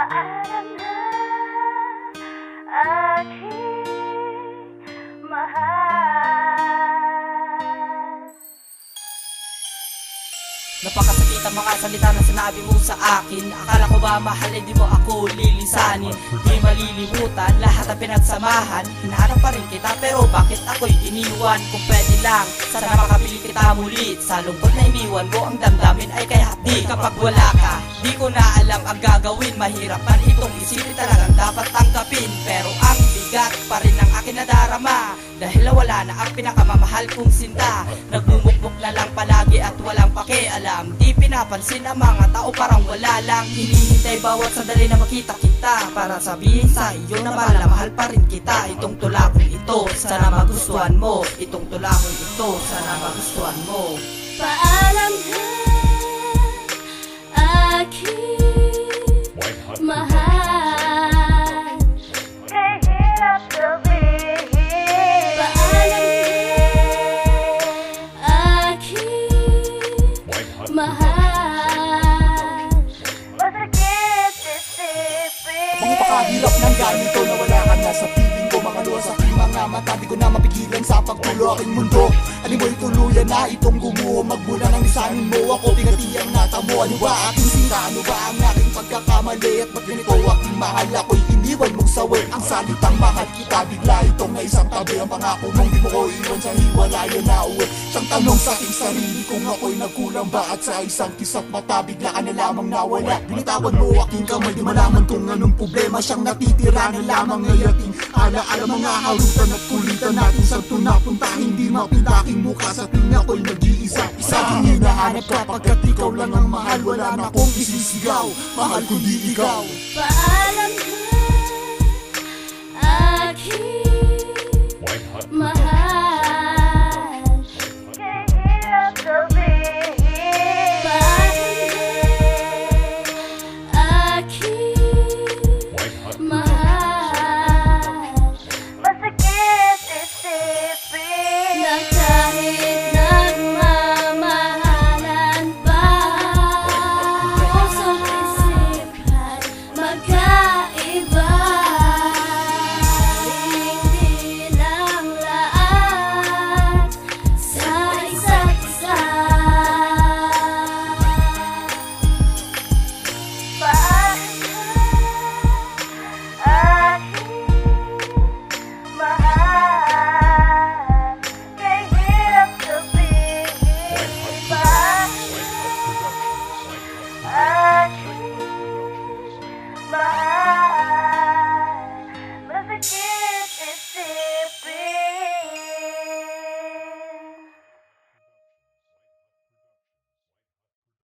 Paalam na aking mahal. Napakasakit ang mga salita na sinabi mo sa akin. Akala ko ba mahal eh di mo ako lilisanin. Di malilimutan lahat ang pinagsamahan. Hinahanap pa rin kita pero bakit ako'y iniwan? Kung pwede lang sana makabili kita muli. Sa lungkot na iniwan mo ang damdamin ay kay hapdi. Kapag wala ka di ko na alam ang gagawin. Mahirap man itong isipin, talagang dapat tanggapin. Pero ang bigat pa rin ang akin nadarama dahil wala na ang pinakamamahal kong sinta. Nagmumukmuk na lang palagi at walang pakialam. Di pinapansin ang mga tao, parang wala lang. Hinihintay bawat sandali na makita kita para sabihin sa iyo na mahal pa rin kita. Itong tulakong ito, sana magustuhan mo. Itong tulakong ito, sana magustuhan mo. Paalam na aking mahal. Kahirap sabihin. Paalam na aking mahal. Masakit isipin. Mga pakahirap ng ganito na wala ka na sa piling ko. Mga luha sa aking mga mata, di ko na mapigilan sa pagtulo aking mundo. Ano mo'y tuluyan na itong gumuho, magmula ng lisanin mo ako, pingatiyang natamo. Ano ba aking sira, ano ba ang aking pagkakamali? At ba't ganito aking mahal, ako'y iniwan mong sawi. Ang salitang mahal kita, bigla itong na isang tabi. Ang pangako mong di mo ko iwan sa hiwalayan na uwi. Siyang tanong sa aking sarili kung ako'y nagkulang ba? At sa isang kisap mata, bigla ka na lamang nawala. Binitawan mo aking kamay, di malaman kung anong problema. Siyang natitira na lamang ngayating alaala mga harutan at kulitan natin sa tunapunta. Hindi mapinta aking mukha sa tuwing ako'y nag-iisa. Isang hinahanap ka pagkat ikaw lang ang mahal. Wala na akong isisigaw, mahal kundi ikaw. Paalam na aking mahal. Kahirap sabihin. Paalam na aking mahal. Masakit isipin na kahit nagmamahalan pa, puso't isipan magkaiba. Hindi lang lahat sa isa't isa. Paalam na aking mahal. Kahirap sabihin. Paalam na aking mahal.